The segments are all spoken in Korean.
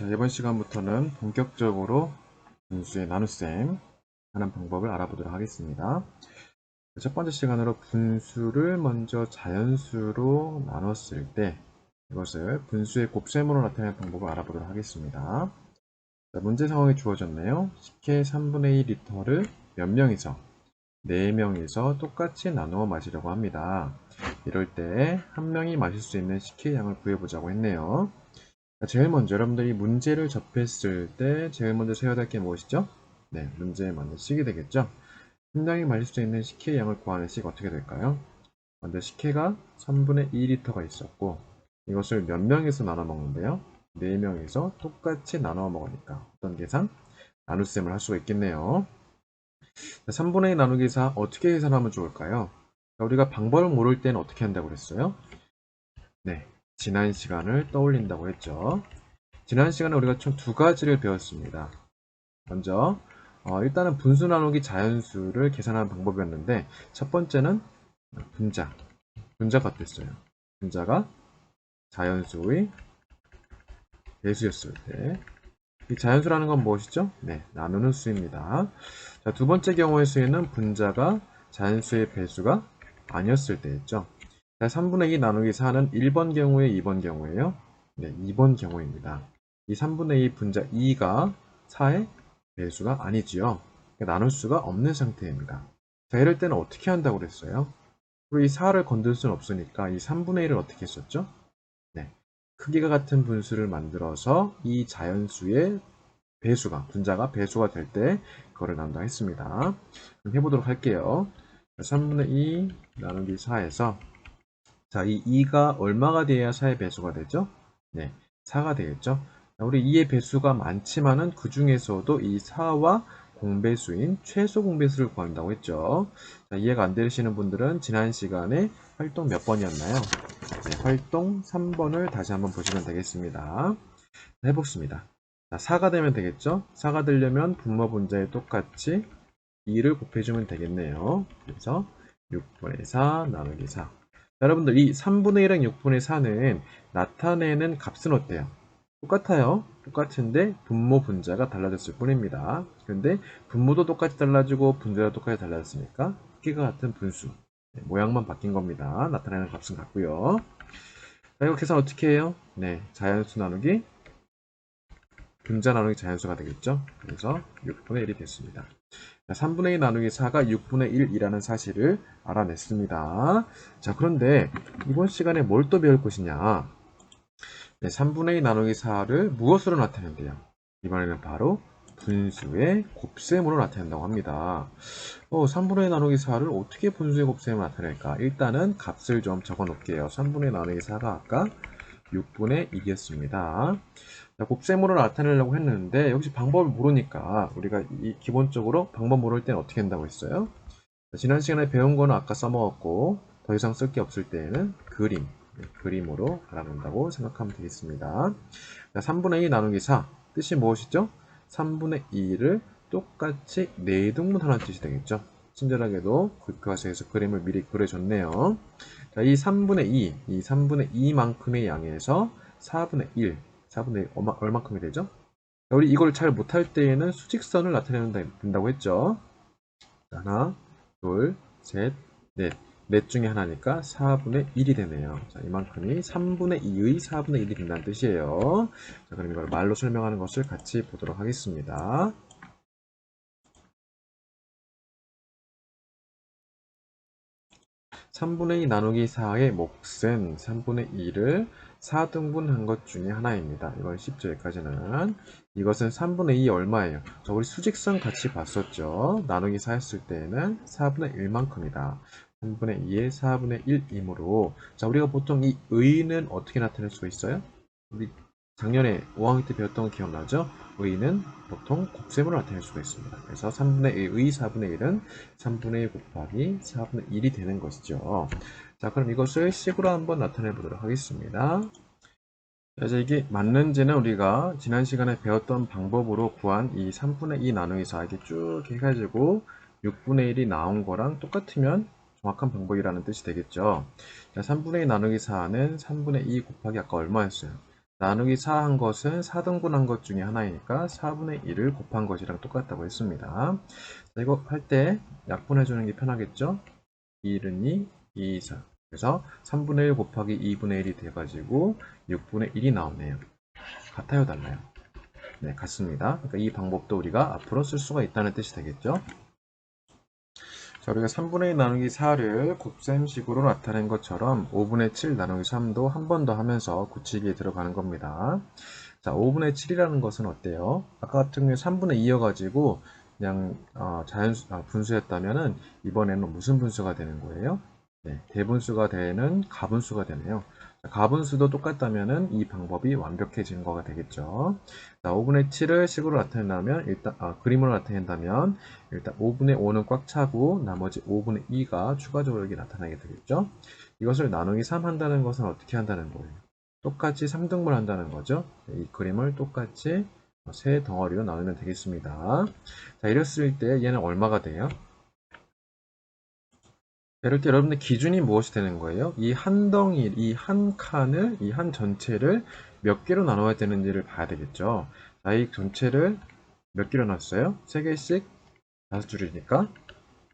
자, 이번 시간부터는 본격적으로 분수의 나눗셈 하는 방법을 알아보도록 하겠습니다. 첫 번째 시간으로 분수를 먼저 자연수로 나눴을 때 이것을 분수의 곱셈으로 나타내는 방법을 알아보도록 하겠습니다. 자, 문제 상황이 주어졌네요. 식혜 3분의 2 리터를 몇 명이서 4명이서 똑같이 나누어 마시려고 합니다. 이럴 때 한 명이 마실 수 있는 식혜 양을 구해보자고 했네요. 제일 먼저 여러분들이 문제를 접했을 때 제일 먼저 세워야 될 게 무엇이죠? 네, 문제에 맞는 식이 되겠죠? 한 명이 마실 수 있는 식혜의 양을 구하는 식 어떻게 될까요? 먼저 식혜가 3분의 2리터가 있었고 이것을 몇 명에서 나눠 먹는데요? 4명에서 똑같이 나눠 먹으니까 어떤 계산? 나눗셈을 할 수가 있겠네요. 3분의 2 나누기 4 어떻게 계산하면 좋을까요? 우리가 방법을 모를 때는 어떻게 한다고 그랬어요? 네, 지난 시간을 떠올린다고 했죠. 지난 시간에 우리가 총 두 가지를 배웠습니다. 먼저 일단은 분수 나누기 자연수를 계산하는 방법이었는데 첫 번째는 분자가 어땠어요? 분자가 자연수의 배수였을 때 이 자연수라는 건 무엇이죠? 네, 나누는 수입니다. 자, 두 번째 경우의 수에는 분자가 자연수의 배수가 아니었을 때였죠. 자, 3분의 2 나누기 4는 1번 경우에 2번 경우에요. 네, 2번 경우입니다. 이 3분의 2 분자 2가 4의 배수가 아니지요. 그러니까 나눌 수가 없는 상태입니다. 자, 이럴 때는 어떻게 한다고 그랬어요? 그리고 이 4를 건들 수는 없으니까 이 3분의 1을 어떻게 했었죠? 네, 크기가 같은 분수를 만들어서 이 자연수의 배수가, 분자가 배수가 될 때 그거를 나눈다 했습니다. 그럼 해보도록 할게요. 3분의 2 나누기 4에서 자, 이 2가 얼마가 돼야 4의 배수가 되죠? 네, 4가 되겠죠? 우리 2의 배수가 많지만은 그 중에서도 이 4와 공배수인 최소 공배수를 구한다고 했죠. 자, 이해가 안 되시는 분들은 지난 시간에 활동 몇 번이었나요? 네, 활동 3번을 다시 한번 보시면 되겠습니다. 해보겠습니다. 자, 4가 되면 되겠죠? 4가 되려면 분모 분자에 똑같이 2를 곱해주면 되겠네요. 그래서 6분의 4 나누기 4. 여러분들 이 3분의 1랑 6분의 4는 나타내는 값은 어때요? 똑같아요. 똑같은데 분모 분자가 달라졌을 뿐입니다. 그런데 분모도 똑같이 달라지고 분자도 똑같이 달라졌으니까 크기가 같은 분수. 네, 모양만 바뀐 겁니다. 나타내는 값은 같고요. 자, 이거 계산 어떻게 해요? 네, 자연수 나누기 분자 나누기 자연수가 되겠죠? 그래서 6분의 1이 됐습니다. 3분의 2 나누기 4가 6분의 1이라는 사실을 알아냈습니다. 자, 그런데 이번 시간에 뭘 또 배울 것이냐? 네, 3분의 2 나누기 4를 무엇으로 나타낸대요? 이번에는 바로 분수의 곱셈으로 나타낸다고 합니다. 3분의 2 나누기 4를 어떻게 분수의 곱셈으로 나타낼까? 일단은 값을 좀 적어 놓을게요. 3분의 2 나누기 4가 아까 6분의 1이었습니다. 곱셈으로 나타내려고 했는데 역시 방법을 모르니까 우리가 기본적으로 방법 모를 때는 어떻게 한다고 했어요? 지난 시간에 배운 거는 아까 써먹었고 더 이상 쓸 게 없을 때에는 그림으로 알아놓는다고 생각하면 되겠습니다. 3분의 2 나누기 4 뜻이 무엇이죠? 3분의 2를 똑같이 4등분하는 뜻이 되겠죠. 친절하게도 그 과정에서 그림을 미리 그려줬네요. 자, 이 3분의 2만큼의 양에서 4분의 1 얼마큼이 되죠? 우리 이걸 잘 못할 때에는 수직선을 나타내면 된다고 했죠. 하나, 둘, 셋, 넷. 넷 중에 하나니까 4분의 1이 되네요. 자, 이만큼이 3분의 2의 4분의 1이 된다는 뜻이에요. 자, 그럼 이걸 말로 설명하는 것을 같이 보도록 하겠습니다. 3분의 2 나누기 4의 몫은 3분의 2를 4등분한 것 중에 하나입니다. 이건 쉽죠, 여기까지는. 이것은 3분의 2 얼마예요? 자, 우리 수직선 같이 봤었죠. 나누기 4 했을 때는 4분의 1만큼이다. 3분의 2의 4분의 1이므로 자, 우리가 보통 이 의는 어떻게 나타낼 수가 있어요? 우리 작년에 5학년 때 배웠던 거 기억나죠? 의는 보통 곱셈으로 나타낼 수가 있습니다. 그래서 3분의 1의 4분의 1은 3분의 1 곱하기 4분의 1이 되는 것이죠. 자, 그럼 이것을 식으로 한번 나타내 보도록 하겠습니다. 자, 이제 이게 맞는지는 우리가 지난 시간에 배웠던 방법으로 구한 이 3분의 2 나누기 4 이렇게 쭉 해가지고 6분의 1이 나온 거랑 똑같으면 정확한 방법이라는 뜻이 되겠죠. 자, 3분의 2 나누기 4는 3분의 2 곱하기 아까 얼마였어요? 나누기 4 한 것은 4등분 한 것 중에 하나이니까 4분의 1을 곱한 것이랑 똑같다고 했습니다. 자, 이거 할 때 약분해 주는 게 편하겠죠? 1은 2, 2, 4. 그래서 3분의 1 곱하기 2분의 1이 돼가지고 6분의 1이 나오네요. 같아요, 달라요? 네, 같습니다. 그러니까 이 방법도 우리가 앞으로 쓸 수가 있다는 뜻이 되겠죠? 자, 우리가 3분의 1 나누기 4를 곱셈식으로 나타낸 것처럼 5분의 7 나누기 3도 한 번 더 하면서 굳히기에 들어가는 겁니다. 자, 5분의 7이라는 것은 어때요? 아까 같은 경우에 3분의 2여가지고 그냥 분수였다면은 이번에는 무슨 분수가 되는 거예요? 네, 대분수가 되는 가분수가 되네요. 자, 가분수도 똑같다면은 이 방법이 완벽해지는 거가 되겠죠. 자, 5분의 7을 식으로 나타낸다면 일단 그림으로 나타낸다면 일단 5분의 5는 꽉 차고 나머지 5분의 2가 추가적으로 여기 나타나게 되겠죠. 이것을 나누기 3 한다는 것은 어떻게 한다는 거예요? 똑같이 3등분 한다는 거죠. 이 그림을 똑같이 세 덩어리로 나누면 되겠습니다. 자, 이랬을 때 얘는 얼마가 돼요? 이럴 때 여러분들 기준이 무엇이 되는 거예요? 이 한 덩이, 이 한 칸을, 이 한 전체를 몇 개로 나눠야 되는지를 봐야 되겠죠. 자, 이 전체를 몇 개로 나눴어요? 3개씩 5줄이니까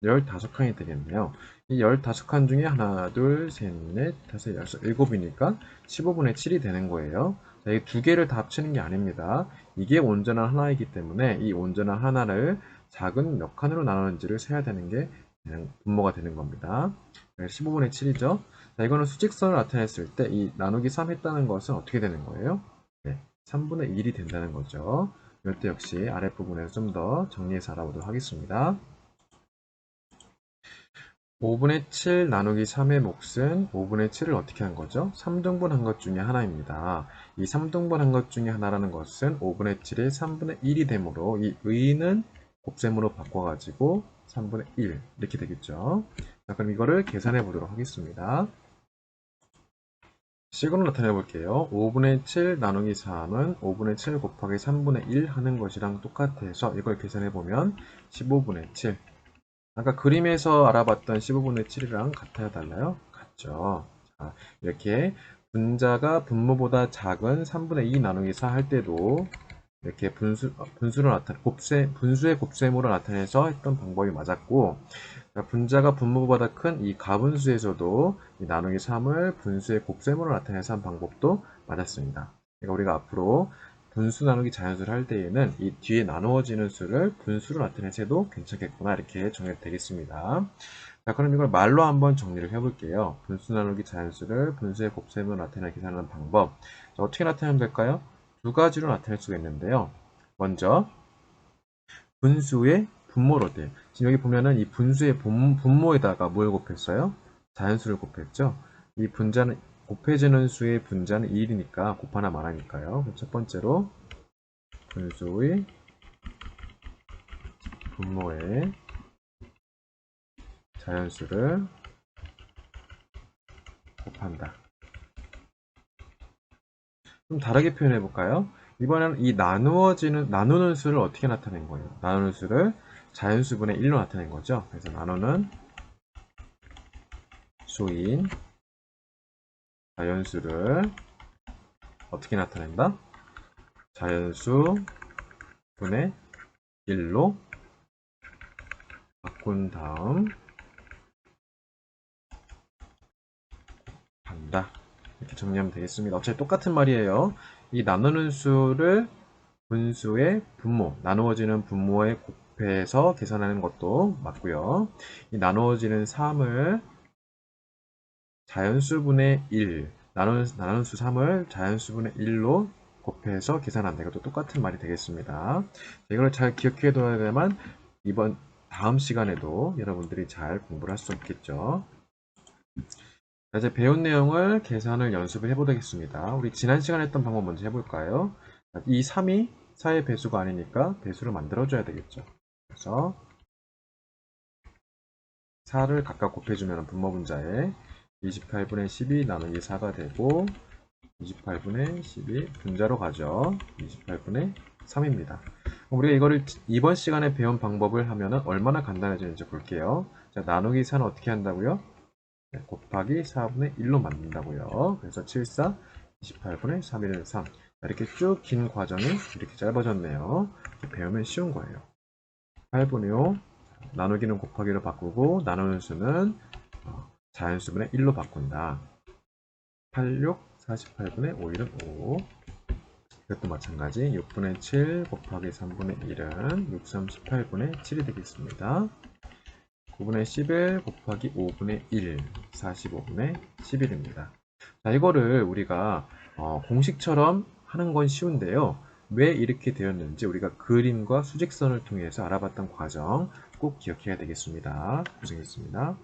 15칸이 되겠네요. 이 15칸 중에 하나, 둘, 셋, 넷, 다섯, 여섯, 일곱이니까 15분의 7이 되는 거예요. 자, 이 두 개를 다 합치는 게 아닙니다. 이게 온전한 하나이기 때문에 이 온전한 하나를 작은 몇 칸으로 나누는지를 세야 되는 게 그냥 분모가 되는 겁니다. 15분의 7이죠. 자, 이거는 수직선을 나타냈을 때 이 나누기 3 했다는 것은 어떻게 되는 거예요? 네, 3분의 1이 된다는 거죠. 이때 역시 아랫부분에서 좀 더 정리해서 알아보도록 하겠습니다. 5분의 7 나누기 3의 몫은 5분의 7을 어떻게 한 거죠? 3등분 한 것 중에 하나입니다. 이 3등분 한 것 중에 하나라는 것은 5분의 7의 3분의 1이 되므로 이 의는 곱셈으로 바꿔가지고 3분의 1 이렇게 되겠죠. 자, 그럼 이거를 계산해 보도록 하겠습니다. 식으로 나타내 볼게요. 5분의 7 나누기 3은 5분의 7 곱하기 3분의 1 하는 것이랑 똑같아서 이걸 계산해 보면 15분의 7. 아까 그림에서 알아봤던 15분의 7이랑 같아요, 달라요? 같죠. 자, 이렇게 분자가 분모보다 작은 3분의 2 나누기 4 할 때도 이렇게 분수의 곱셈으로 나타내서 했던 방법이 맞았고, 분자가 분모보다 큰 이 가분수에서도 이 나누기 3을 분수의 곱셈으로 나타내서 한 방법도 맞았습니다. 그러니까 우리가 앞으로 분수 나누기 자연수를 할 때에는 이 뒤에 나누어지는 수를 분수로 나타내서 해도 괜찮겠구나 이렇게 정해도 되겠습니다. 자, 그럼 이걸 말로 한번 정리를 해볼게요. 분수 나누기 자연수를 분수의 곱셈으로 나타내 계산하는 방법. 자, 어떻게 나타내면 될까요? 두 가지로 나타낼 수가 있는데요. 먼저 분수의 분모로 돼요. 지금 여기 보면은 이 분수의 분모에다가 뭘 곱했어요? 자연수를 곱했죠. 이 분자는 곱해지는 수의 분자는 1이니까 곱 하나 말하니까요. 첫 번째로 분수의 분모에 자연수를 곱한다. 좀 다르게 표현해 볼까요? 이번에는 이 나누는 수를 어떻게 나타낸 거예요? 나누는 수를 자연수분의 1로 나타낸 거죠. 그래서 나누는 수인 자연수를 어떻게 나타낸다? 자연수 분의 1로 바꾼 다음 한다. 이렇게 정리하면 되겠습니다. 어차피 똑같은 말이에요. 이 나누는 수를 분수의 분모, 나누어지는 분모에 곱해서 계산하는 것도 맞고요. 이 나누어지는 3을 자연수분의 1, 나누는 수 3을 자연수분의 1로 곱해서 계산한다. 이것도 똑같은 말이 되겠습니다. 이걸 잘 기억해 둬야만 이번 다음 시간에도 여러분들이 잘 공부를 할 수 있겠죠. 자, 이제 배운 내용을 계산을 연습을 해보겠습니다. 우리 지난 시간에 했던 방법 먼저 해볼까요? 이 3이 4의 배수가 아니니까 배수를 만들어줘야 되겠죠. 그래서 4를 각각 곱해주면 분모분자에 28분의 12 나누기 4가 되고 28분의 12 분자로 가죠. 28분의 3입니다. 우리가 이거를 이번 시간에 배운 방법을 하면 얼마나 간단해지는지 볼게요. 자, 나누기 4는 어떻게 한다고요? 네, 곱하기 4분의 1로 만든다고요. 그래서 7, 4, 28분의 3일은 3. 이렇게 쭉 긴 과정이 이렇게 짧아졌네요. 배우면 쉬운 거예요. 8분의 5 나누기는 곱하기로 바꾸고 나누는 수는 자연수분의 1로 바꾼다. 86 48분의 5일은 5. 이것도 마찬가지 6분의 7 곱하기 3분의 1은 6, 3, 18분의 7이 되겠습니다. 9분의 11 곱하기 5분의 1 45분의 11입니다. 자, 이거를 우리가 공식처럼 하는 건 쉬운데요. 왜 이렇게 되었는지 우리가 그림과 수직선을 통해서 알아봤던 과정 꼭 기억해야 되겠습니다. 고생했습니다.